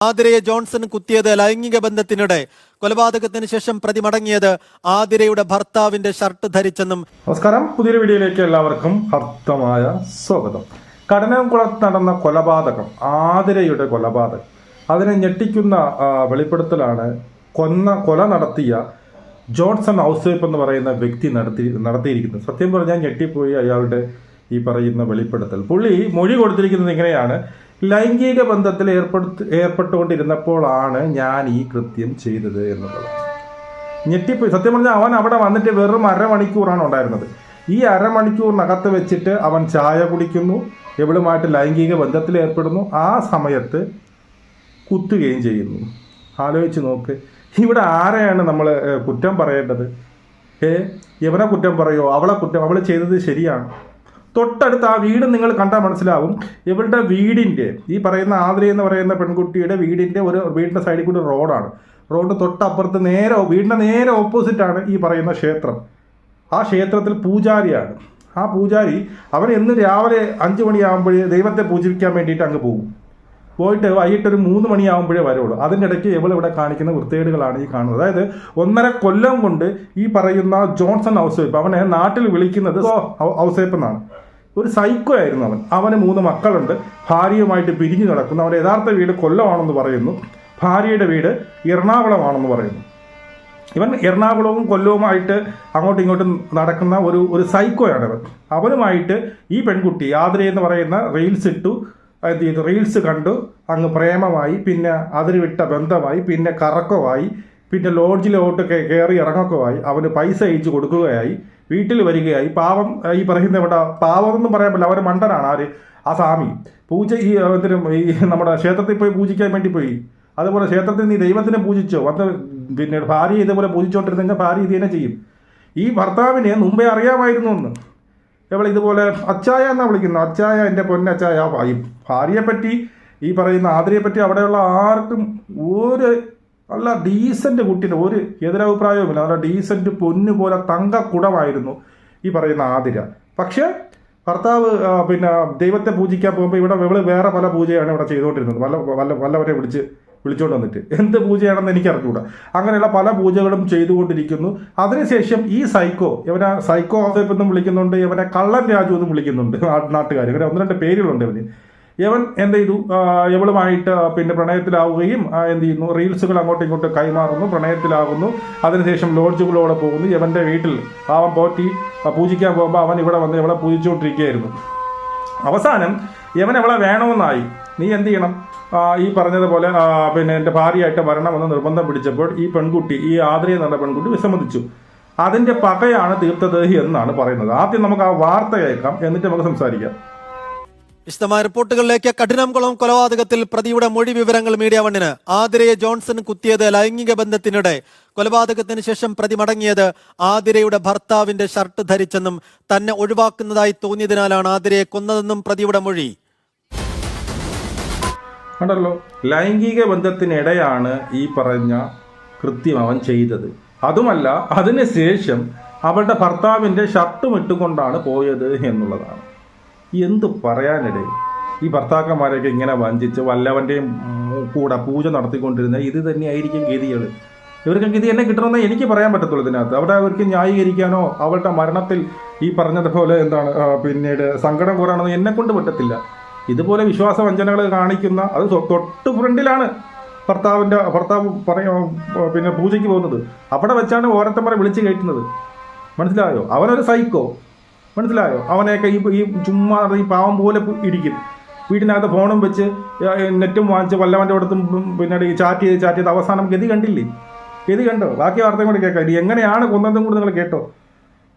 ആതിരയെ Johnson കുത്തിയത് ലൈംഗിക ബന്ധത്തിനിടെ. കൊലപാതകത്തിന് ശേഷം പ്രതി മടങ്ങിയത് ആതിരയുടെ ഭർത്താവിന്റെ ഷർട്ട് ധരിച്ചെന്നും. നമസ്കാരം, പുതിയൊരു വീഡിയോയിലേക്ക് എല്ലാവർക്കും ഹർത്തമായ സ്വാഗതം. കടനംകുളത്ത് നടന്ന കൊലപാതകം, ആതിരയുടെ കൊലപാതകം, അതിനെ ഞെട്ടിക്കുന്ന വെളിപ്പെടുത്തലാണ് കൊല നടത്തിയ ജോൺസൺ ഔസേപ്പ് എന്ന് പറയുന്ന വ്യക്തി നടത്തിയിരിക്കുന്നത്. സത്യം പറഞ്ഞാൽ ഞെട്ടിപ്പോയി അയാളുടെ ഈ പറയുന്ന വെളിപ്പെടുത്തൽ. പുള്ളി മൊഴി കൊടുത്തിരിക്കുന്നത് ഇങ്ങനെയാണ്: ലൈംഗിക ബന്ധത്തിൽ ഏർപ്പെട്ടുകൊണ്ടിരുന്നപ്പോഴാണ് ഞാൻ ഈ കൃത്യം ചെയ്തത് എന്നുള്ളത്. ഞെട്ടിപ്പോയി. സത്യം പറഞ്ഞാൽ അവൻ അവിടെ വന്നിട്ട് വെറും അരമണിക്കൂറാണ് ഉണ്ടായിരുന്നത്. ഈ അരമണിക്കൂറിനകത്ത് വെച്ചിട്ട് അവൻ ചായ കുടിക്കുന്നു, എവിടുമായിട്ട് ലൈംഗിക ബന്ധത്തിൽ ഏർപ്പെടുന്നു, ആ സമയത്ത് കുത്തുകയും ചെയ്യുന്നു. ആലോചിച്ച് നോക്ക്, ഇവിടെ ആരെയാണ് നമ്മൾ കുറ്റം പറയേണ്ടത്? എവനെ കുറ്റം പറയോ? അവൾ ചെയ്തത് ശരിയാണ്. തൊട്ടടുത്ത് ആ വീട് നിങ്ങൾ കണ്ടാൽ മനസ്സിലാവും. ഇവരുടെ വീടിൻ്റെ, ഈ പറയുന്ന ആതിര എന്ന് പറയുന്ന പെൺകുട്ടിയുടെ വീടിൻ്റെ സൈഡിൽ കൂടി റോഡാണ്. റോഡ് തൊട്ടപ്പുറത്ത് വീടിൻ്റെ നേരെ ഓപ്പോസിറ്റാണ് ഈ പറയുന്ന ക്ഷേത്രം. ആ ക്ഷേത്രത്തിൽ പൂജാരിയാണ്. ആ പൂജാരി അവൻ എന്നും രാവിലെ 5 മണിയാകുമ്പോഴേ ദൈവത്തെ പൂജിക്കാൻ വേണ്ടിയിട്ട് അങ്ങ് പോകും. പോയിട്ട് വൈകിട്ടൊരു 3 മണിയാകുമ്പോഴേ വരുള്ളൂ. അതിൻ്റെ ഇടയ്ക്ക് ഇവിടെ കാണിക്കുന്ന വൃത്തികേടുകളാണ് ഈ കാണുന്നത്. അതായത് 1.5 കൊല്ലം കൊണ്ട് ഈ പറയുന്ന ജോൺസൺ ഔസേപ്പ്, അവനെ നാട്ടിൽ വിളിക്കുന്നത് ഔസേപ്പ് എന്നാണ്. ഒരു സൈക്കോ ആയിരുന്നു അവൻ. അവന് 3 മക്കളുണ്ട്. ഭാര്യയുമായിട്ട് പിരിഞ്ഞു നടക്കുന്നു. അവൻ്റെ യഥാർത്ഥ വീട് കൊല്ലമാണെന്ന് പറയുന്നു. ഭാര്യയുടെ വീട് എറണാകുളമാണെന്ന് പറയുന്നു. ഇവൻ എറണാകുളവും കൊല്ലവുമായിട്ട് അങ്ങോട്ടും ഇങ്ങോട്ടും നടക്കുന്ന ഒരു സൈക്കോയാണ് അവൻ. അവനുമായിട്ട് ഈ പെൺകുട്ടി ആതിര എന്ന് പറയുന്ന റീൽസ് കണ്ടു, അങ്ങ് പ്രേമമായി, പിന്നെ അതിരുവിട്ട ബന്ധമായി, പിന്നെ കറക്കമായി, പിന്നെ ലോഡ്ജിലോട്ട് കയറി ഇറങ്ങൊക്കെയായി. അവന് പൈസ അയച്ചു കൊടുക്കുകയായി, വീട്ടിൽ വരികയായി. പാവം, ഈ പറയുന്ന ഇവിടെ പാവമെന്നും പറയാൻ പറ്റില്ല, അവന് മണ്ടനാണ് ആ സ്വാമി. നമ്മുടെ ക്ഷേത്രത്തിൽ പോയി പൂജിക്കാൻ വേണ്ടി പോയി. അതുപോലെ ക്ഷേത്രത്തിൽ നീ ദൈവത്തിനെ പൂജിച്ചോ? പിന്നെ ഭാര്യ ഇതുപോലെ പൂജിച്ചോണ്ടിരുന്നെങ്കിൽ ഭാര്യ ഇത് തന്നെ ചെയ്യും. ഈ ഭർത്താവിനെ മുമ്പേ അറിയാമായിരുന്നു എന്ന്. ഇതുപോലെ അച്ചായ എന്നാ വിളിക്കുന്നത്. അച്ചായ, എൻ്റെ പൊന്നച്ചായ. ഈ ഭാര്യയെപ്പറ്റി, ഈ പറയുന്ന ആതിരയെപ്പറ്റി അവിടെയുള്ള ആർക്കും നല്ല ഡീസൻറ്റ് കുട്ടീൻ്റെ ഒരു എതിരഭിപ്രായവുമില്ല. നല്ല ഡീസൻറ്റ് പൊന്നു പോലെ തങ്കക്കുടമായിരുന്നു ഈ പറയുന്ന ആതിര. പക്ഷേ ഭർത്താവ് ദൈവത്തെ പൂജിക്കാൻ പോകുമ്പോൾ ഇവിടെ വേറെ പല പൂജയാണ് ഇവിടെ ചെയ്തുകൊണ്ടിരുന്നത്. വല്ലവരെ വിളിച്ചുകൊണ്ട് വന്നിട്ട് എന്ത് പൂജയാണെന്ന് എനിക്ക് അറിഞ്ഞുകൂടാ. അങ്ങനെയുള്ള പല പൂജകളും ചെയ്തുകൊണ്ടിരിക്കുന്നു. അതിനുശേഷം ഈ സൈക്കോ ഔസേപ്പ് എന്നും വിളിക്കുന്നുണ്ട്, ഇവനെ കള്ളൻ രാജു എന്നും വിളിക്കുന്നുണ്ട് നാട്ടുകാർ. ഇങ്ങനെ 1-2 പേരുകളുണ്ട് ഇവന്. ഇവൻ എന്ത് ചെയ്തു? ഇവളുമായിട്ട് പ്രണയത്തിലാവുകയും എന്ത് ചെയ്യുന്നു? റീൽസുകൾ അങ്ങോട്ടും ഇങ്ങോട്ടും കൈമാറുന്നു, പ്രണയത്തിലാകുന്നു. അതിനുശേഷം ലോഡ്ജുകളോടെ പോകുന്നു. ഇവൻ്റെ വീട്ടിൽ പാവം പോറ്റി പൂജിക്കാൻ പോകുമ്പോൾ അവൻ ഇവിടെ വന്ന് ഇവളെ പൂജിച്ചുകൊണ്ടിരിക്കുകയായിരുന്നു. അവസാനം ഇവൻ ഇവളെ വേണമെന്നായി. നീ എന്ത് ചെയ്യണം? ഈ പറഞ്ഞതുപോലെ എൻ്റെ ഭാര്യയായിട്ട് വരണമെന്ന് നിർബന്ധം പിടിച്ചപ്പോൾ ഈ ആതിര എന്ന് പറഞ്ഞ പെൺകുട്ടി വിസമ്മതിച്ചു. അതിൻ്റെ പകയാണ് തീർത്തത് എന്നാണ് പറയുന്നത്. ആദ്യം നമുക്ക് ആ വാർത്ത കേൾക്കാം, എന്നിട്ട് നമുക്ക് സംസാരിക്കാം. വിശദമായ റിപ്പോർട്ടുകളിലേക്ക്. കഠിനംകുളം കൊലപാതകത്തിൽ പ്രതിയുടെ മൊഴി വിവരങ്ങൾ മീഡിയ വണ്ണിന്. ആതിരയെ ജോൺസൺ കുത്തിയത് ലൈംഗിക ബന്ധത്തിനിടെ. കൊലപാതകത്തിന് ശേഷം പ്രതി മടങ്ങിയത് ആതിരയുടെ ഭർത്താവിന്റെ ഷർട്ട് ധരിച്ചെന്നും തന്നെ ഒഴിവാക്കുന്നതായി തോന്നിയതിനാലാണ് ആതിരയെ കൊന്നതെന്നും പ്രതിയുടെ മൊഴി. കണ്ടല്ലോ, ലൈംഗിക ബന്ധത്തിനിടെയാണ് ഈ പറഞ്ഞ കൃത്യം അവൻ ചെയ്തത്. അതുമല്ല, അതിനുശേഷം അവളുടെ ഭർത്താവിൻ്റെ ഷർട്ടും ഇട്ടുകൊണ്ടാണ് പോയത് എന്നുള്ളതാണ്. എന്തു പറയാനിടയിൽ ഈ ഭർത്താക്കന്മാരൊക്കെ ഇങ്ങനെ വഞ്ചിച്ച് വല്ലവൻ്റെയും കൂടെ പൂജ നടത്തിക്കൊണ്ടിരുന്ന ഇത് തന്നെയായിരിക്കും ഗതികൾ. ഇവർക്ക് ഗതി എന്നെ കിട്ടണമെന്ന് എനിക്ക് പറയാൻ പറ്റത്തുള്ളൂ. ഇതിനകത്ത് അവിടെ അവർക്ക് ന്യായീകരിക്കാനോ അവളുടെ മരണത്തിൽ ഈ പറഞ്ഞതുപോലെ പിന്നീട് സങ്കടം കൂറാണെന്ന് എന്നെ കൊണ്ട് പറ്റത്തില്ല. ഇതുപോലെ വിശ്വാസവഞ്ചനകൾ കാണിക്കുന്ന, അത് തൊട്ട് ഫ്രണ്ടിലാണ് ഭർത്താവ് പൂജയ്ക്ക് പോകുന്നത്. അവിടെ വെച്ചാണ് ഓരോരുത്തന്മാരെ വിളിച്ച് കയറ്റുന്നത്. മനസ്സിലായോ? അവനൊരു സൈക്കോ. മനസ്സിലായോ? അവനെയൊക്കെ ഈ ചുമ്മാ ഈ പാവം പോലെ ഇരിക്കും. വീട്ടിനകത്ത് ഫോണും വെച്ച് നെറ്റും വാങ്ങിച്ച് വല്ലവൻ്റെ അടുത്തും ചാറ്റ് ചെയ്ത് അവസാനം ഗതി കണ്ടില്ലേ? ഗതി കണ്ടോ? ബാക്കി വാർത്തയും കൂടി കേൾക്കാം. എങ്ങനെയാണ് കൊന്നതും കൂടി നിങ്ങൾ കേട്ടോ.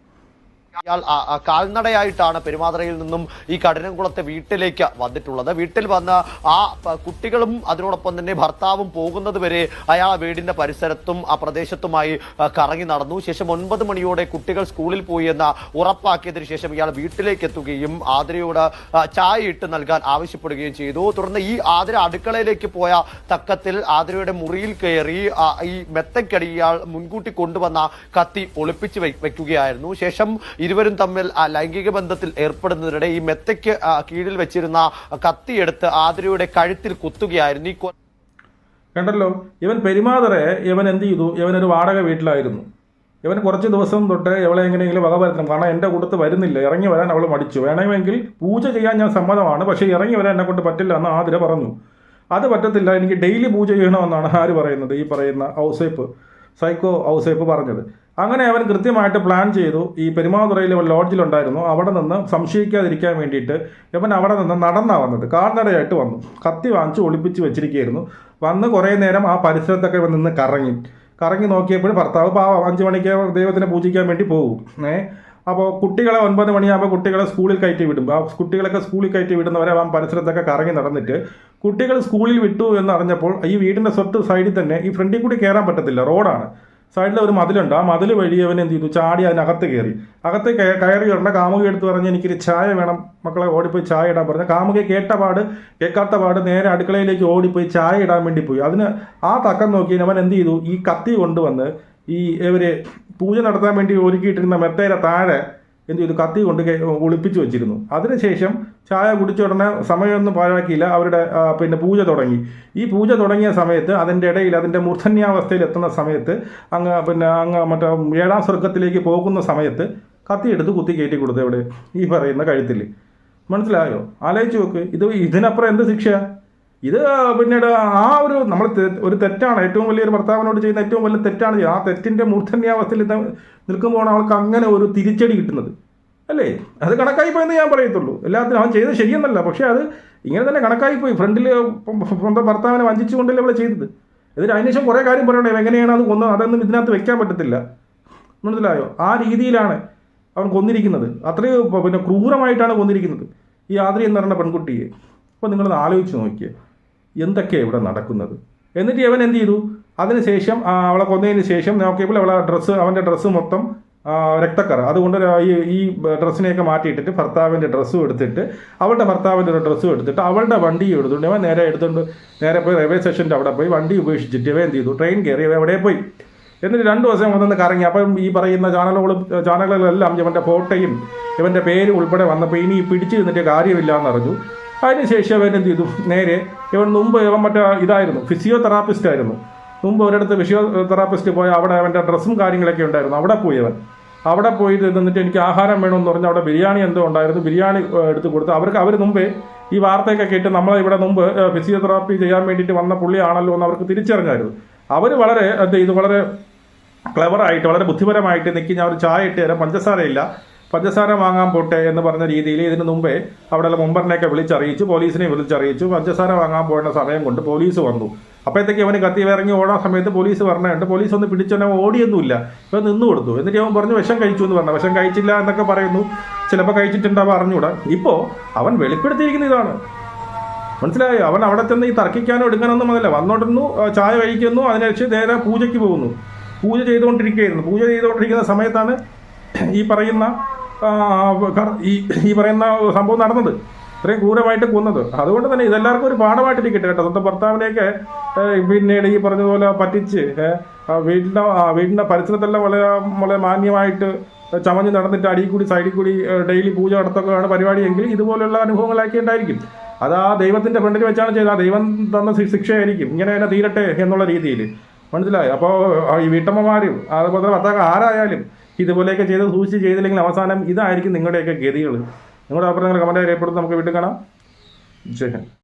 ഇയാൾ കാൽനടയായിട്ടാണ് പെരുമാതുറയിൽ നിന്നും ഈ കഠിനംകുളത്തെ വീട്ടിലേക്ക് വന്നിട്ടുള്ളത്. വീട്ടിൽ വന്ന് ആ കുട്ടികളും അതിനോടൊപ്പം തന്നെ ഭർത്താവും പോകുന്നത് വരെ അയാൾ വീടിന്റെ പരിസരത്തും ആ പ്രദേശത്തുമായി കറങ്ങി നടന്നു. ശേഷം 9 മണിയോടെ കുട്ടികൾ സ്കൂളിൽ പോയി എന്ന് ഉറപ്പാക്കിയതിനു ശേഷം ഇയാൾ വീട്ടിലേക്ക് എത്തുകയും ആതിരയോട് ചായ ഇട്ട് നൽകാൻ ആവശ്യപ്പെടുകയും ചെയ്തു. തുടർന്ന് ഈ ആതിര അടുക്കളയിലേക്ക് പോയ തക്കത്തിൽ ആതിരയുടെ മുറിയിൽ കയറി ഈ മെത്തക്കടി ഇയാൾ മുൻകൂട്ടി കൊണ്ടുവന്ന കത്തി ഒളിപ്പിച്ച് വെക്കുകയായിരുന്നു. ശേഷം ഇരുവരും തമ്മിൽ ലൈംഗിക ബന്ധത്തിൽ ഏർപ്പെടുന്നതിനിടെ ഈ മെത്തയ്ക്ക് കീഴിൽ വെച്ചിരുന്ന കത്തിയെടുത്ത് ആതിരയുടെ കഴുത്തിൽ കുത്തുകയായിരുന്നു. കണ്ടല്ലോ, ഇവൻ പെരുമാതറെ ഇവൻ എന്ത് ചെയ്തു, ഇവനൊരു വാടക വീട്ടിലായിരുന്നു. ഇവൻ കുറച്ച് ദിവസം തൊട്ട് ഇവളെ എങ്ങനെയെങ്കിലും വക വരുത്തണം, കാരണം എൻ്റെ കൂട്ടത്ത് വരുന്നില്ല, ഇറങ്ങി വരാൻ അവൾ മടിച്ചു. വേണമെങ്കിൽ പൂജ ചെയ്യാൻ ഞാൻ സമ്മതമാണ്, പക്ഷേ ഇറങ്ങി വരാൻ എന്നെ കൊണ്ട് പറ്റില്ല എന്ന് ആതിര പറഞ്ഞു. അത് പറ്റത്തില്ല, എനിക്ക് ഡെയിലി പൂജ ചെയ്യണമെന്നാണ് ആര് പറയുന്നത്, ഈ പറയുന്ന ഔസേപ്പ്, സൈക്കോ ഔസേപ്പ് പറഞ്ഞത്. അങ്ങനെ അവൻ കൃത്യമായിട്ട് പ്ലാൻ ചെയ്തു. ഈ പെരുമാതുറയിൽ അവൻ ലോഡ്ജിലുണ്ടായിരുന്നു, അവിടെ നിന്ന് സംശയിക്കാതിരിക്കാൻ വേണ്ടിയിട്ട് ഇവൻ അവിടെ നിന്ന് നടന്നാണ് വന്നത്, കാൽനടയായിട്ട് വന്നു. കത്തി വാങ്ങിച്ച് ഒളിപ്പിച്ച് വെച്ചിരിക്കുകയായിരുന്നു. വന്ന് കുറേ നേരം ആ പരിസരത്തൊക്കെ ഇവൻ നിന്ന് കറങ്ങി നോക്കിയപ്പോൾ ഭർത്താവ് പാവം 5 മണിക്ക് ദൈവത്തിനെ പൂജിക്കാൻ വേണ്ടി പോകും. അപ്പോൾ കുട്ടികളെ 9 മണിയാകുമ്പോൾ കുട്ടികളെ സ്കൂളിൽ കയറ്റി വിടും. ആ കുട്ടികളൊക്കെ സ്കൂളിൽ കയറ്റി വിടുന്നവരെ അവൻ പരിസരത്തൊക്കെ കറങ്ങി നടന്നിട്ട് കുട്ടികൾ സ്കൂളിൽ വിട്ടു എന്നറിഞ്ഞപ്പോൾ ഈ വീടിൻ്റെ സൈഡിൽ തന്നെ ഈ ഫ്രണ്ടിൽ കൂടി കയറാൻ പറ്റത്തില്ല, റോഡാണ്, സൈഡിൽ ഒരു മതിലുണ്ട്. ആ മതിൽ വഴി അവൻ എന്ത് ചെയ്തു, ചാടി അതിനകത്ത് കയറി. അകത്ത് കയറി ഉടനെ കാമുകി എടുത്ത് പറഞ്ഞ് എനിക്കൊരു ചായ വേണം മക്കളെ, ഓടിപ്പോയി ചായ ഇടാൻ പറഞ്ഞു. കാമുകി കേൾക്കാത്ത പാട് നേരെ അടുക്കളയിലേക്ക് ഓടിപ്പോയി ചായ ഇടാൻ വേണ്ടി പോയി. അതിന് ആ തക്കം നോക്കി അവൻ എന്ത് ചെയ്തു, ഈ കത്തി കൊണ്ടുവന്ന് ഈ ഇവര് പൂജ നടത്താൻ വേണ്ടി ഒരുക്കിയിട്ടിരുന്ന മെത്തേരെ താഴെ എന്ത് ചെയ്തു, കത്തി കൊണ്ട് ഒളിപ്പിച്ചു വെച്ചിരുന്നു. അതിനുശേഷം ചായ കുടിച്ച ഉടനെ സമയമൊന്നും പാഴാക്കിയില്ല, അവരുടെ പൂജ തുടങ്ങി. ഈ പൂജ തുടങ്ങിയ സമയത്ത് അതിൻ്റെ ഇടയിൽ അതിൻ്റെ മൂർധന്യാവസ്ഥയിൽ എത്തുന്ന സമയത്ത് അങ്ങ് മറ്റേ 7ാം സ്വർഗത്തിലേക്ക് പോകുന്ന സമയത്ത് കത്തിയെടുത്ത് കുത്തി കയറ്റി കൊടുത്തു എവിടെ, ഈ പറയുന്ന കഴുത്തിൽ. മനസ്സിലായോ? ആലോചിച്ച് നോക്ക്, ഇതിനപ്പുറം എന്ത് ശിക്ഷ? ഇത് പിന്നീട് നമ്മൾ ഒരു തെറ്റാണ്, ഏറ്റവും വലിയൊരു ഭർത്താവിനോട് ചെയ്യുന്ന ഏറ്റവും വലിയ തെറ്റാണ്. ആ തെറ്റിൻ്റെ മൂർധന്യാവസ്ഥയിൽ നിൽക്കുമ്പോഴാണ് അവൾക്ക് അങ്ങനെ ഒരു തിരിച്ചടി കിട്ടുന്നത്, അല്ലേ? അത് കണക്കായിപ്പോയെന്ന് ഞാൻ പറയത്തുള്ളൂ. എല്ലാത്തിനും അവൻ ചെയ്തത് ശരിയെന്നല്ല, പക്ഷേ അത് ഇങ്ങനെ തന്നെ കണക്കായിപ്പോയി. ഫ്രണ്ടിൽ സ്വന്തം ഭർത്താവിനെ വഞ്ചിച്ചുകൊണ്ടല്ലേ അവളെ ചെയ്തത്. അതിനുശേഷം കുറേ കാര്യം പറയണേ, എങ്ങനെയാണ് അത് കൊന്നത്, അതൊന്നും ഇതിനകത്ത് വെക്കാൻ പറ്റത്തില്ല. മനസ്സിലായോ? ആ രീതിയിലാണ് അവൻ കൊന്നിരിക്കുന്നത്, അത്രയും ക്രൂരമായിട്ടാണ് കൊന്നിരിക്കുന്നത് ഈ ആദ്രി എന്ന് പറയുന്ന പെൺകുട്ടിയെ. അപ്പോൾ നിങ്ങളൊന്ന് ആലോചിച്ച് നോക്കിയേ എന്തൊക്കെയാണ് ഇവിടെ നടക്കുന്നത്. എന്നിട്ട് അവൻ എന്ത് ചെയ്തു, അതിനുശേഷം അവളെ കൊന്നതിന് ശേഷം നോക്കിയപ്പോൾ അവൻ്റെ ഡ്രസ്സ് മൊത്തം രക്തക്കറ. അതുകൊണ്ട് ഈ ഡ്രസ്സിനെയൊക്കെ മാറ്റിയിട്ടിട്ട് ഭർത്താവിൻ്റെ ഡ്രസ്സും എടുത്തിട്ട് അവളുടെ ഭർത്താവിൻ്റെ ഒരു ഡ്രസ്സും എടുത്തിട്ട് അവളുടെ വണ്ടി എടുത്തുകൊണ്ട് അവൻ നേരെ പോയി റെയിൽവേ സ്റ്റേഷൻ്റെ അവിടെ പോയി വണ്ടി ഉപേക്ഷിച്ചിട്ട് ഇവൻ എന്ത് ചെയ്തു, ട്രെയിൻ കയറി എവിടെ പോയി. എന്നിട്ട് 2 ദിവസം വന്നൊന്ന് കറങ്ങി. അപ്പം ഈ പറയുന്ന ചാനലുകളെല്ലാം ഇവൻ്റെ ഫോട്ടോയും ഇവൻ്റെ പേര് ഉൾപ്പെടെ വന്നപ്പോൾ ഇനി പിടിച്ചു നിന്നിട്ട് കാര്യമില്ല എന്നറിഞ്ഞു. അതിനുശേഷം അവൻ എന്ത് ചെയ്തു, നേരെ മുമ്പ് ഇതായിരുന്നു, ഫിസിയോതെറാപ്പിസ്റ്റ് ആയിരുന്നു. മുമ്പ് ഒരിടത്ത് ഫിസിയോതെറാപ്പിസ്റ്റ് പോയി അവിടെ അവൻ്റെ ഡ്രസ്സും കാര്യങ്ങളൊക്കെ ഉണ്ടായിരുന്നു. അവിടെ പോയി നിന്നിട്ട് എനിക്ക് ആഹാരം വേണമെന്ന് പറഞ്ഞ് അവിടെ ബിരിയാണി എന്തോ ഉണ്ടായിരുന്നു, ബിരിയാണി എടുത്ത് കൊടുത്ത് അവർ മുമ്പേ ഈ വാർത്തയൊക്കെ കേട്ട് നമ്മളെ ഇവിടെ മുമ്പ് ഫിസിയോതെറാപ്പി ചെയ്യാൻ വേണ്ടിയിട്ട് വന്ന പുള്ളിയാണല്ലോ എന്ന് അവർക്ക് തിരിച്ചറിഞ്ഞായിരുന്നു. അവർ വളരെ വളരെ ക്ലെവറായിട്ട് വളരെ ബുദ്ധിപരമായിട്ട് നിൽക്കി, ഞാൻ ഒരു ചായ ഇട്ട് തരാം, പഞ്ചസാര വാങ്ങാൻ പോട്ടെ എന്ന് പറഞ്ഞ രീതിയിൽ ഇതിന് മുമ്പേ അവിടെയുള്ള മെമ്പറിനെയൊക്കെ പോലീസിനെ വിളിച്ചറിയിച്ചു. പഞ്ചസാര വാങ്ങാൻ പോയ സമയം കൊണ്ട് പോലീസ് വന്നു. അപ്പോഴത്തേക്ക് അവന് കത്തി ഇറങ്ങി ഓടാൻ സമയത്ത് പോലീസ് പറഞ്ഞിട്ട് പോലീസ് ഒന്ന് പിടിച്ചവനെ ഓടിയൊന്നുമില്ല, ഇപ്പം നിന്നു കൊടുത്തു. എന്നിട്ട് അവൻ പറഞ്ഞു വിഷം കഴിച്ചു എന്ന് പറഞ്ഞു. വിഷം കഴിച്ചില്ല എന്നൊക്കെ പറയുന്നു, ചിലപ്പോൾ കഴിച്ചിട്ടുണ്ടാവും, അറിഞ്ഞൂടാ. ഇപ്പോൾ അവൻ വെളിപ്പെടുത്തിയിരിക്കുന്ന ഇതാണ്. മനസ്സിലായോ? അവൻ അവിടെ ചെന്ന് ഈ തർക്കിക്കാനോ എടുക്കാനൊന്നും വന്നില്ല, വന്നോണ്ടിരുന്നു, ചായ കഴിക്കുന്നു, അതിനുശേഷം നേരെ പൂജയ്ക്ക് പോകുന്നു. പൂജ ചെയ്തുകൊണ്ടിരിക്കുന്ന സമയത്താണ് ഈ പറയുന്ന സംഭവം നടന്നത്, ഇത്രയും ക്രൂരമായിട്ട് കൊന്നത്. അതുകൊണ്ട് തന്നെ ഇതെല്ലാവർക്കും ഒരു പാഠമായിട്ടിരിക്കട്ടെ കേട്ടോ. സ്വന്തം ഭർത്താവിനെയൊക്കെ പിന്നീട് ഈ പറഞ്ഞതുപോലെ പറ്റിച്ച് വീടിൻ്റെ പരിസരത്തെല്ലാം വളരെ മാന്യമായിട്ട് ചമഞ്ഞ് നടന്നിട്ട് അടിയിൽ കൂടി സൈഡിൽ കൂടി ഡെയിലി പൂജ നടത്തുകയാണ് പരിപാടിയെങ്കിൽ ഇതുപോലുള്ള അനുഭവങ്ങളൊക്കെ ഉണ്ടായിരിക്കും. അത് ആ ദൈവത്തിൻ്റെ ഫ്രണ്ടിൽ വെച്ചാണ് ചെയ്തത്, ആ ദൈവം തന്ന ശിക്ഷയായിരിക്കും, ഇങ്ങനെ തന്നെ തീരട്ടെ എന്നുള്ള രീതിയിൽ. മനസ്സിലായി? അപ്പോൾ ഈ വീട്ടമ്മമാരും അതുപോലെ ഭർത്താക്കൾ ആരായാലും ഇതുപോലെയൊക്കെ സൂക്ഷിച്ച് ചെയ്തില്ലെങ്കിൽ അവസാനം ഇതായിരിക്കും നിങ്ങളുടെയൊക്കെ ഗതികൾ. നിങ്ങളുടെ അഭിപ്രായങ്ങൾ കമൻറ്റായി രേഖപ്പെടുത്തി നമുക്ക് വീണ്ടും കാണാം. ശരി.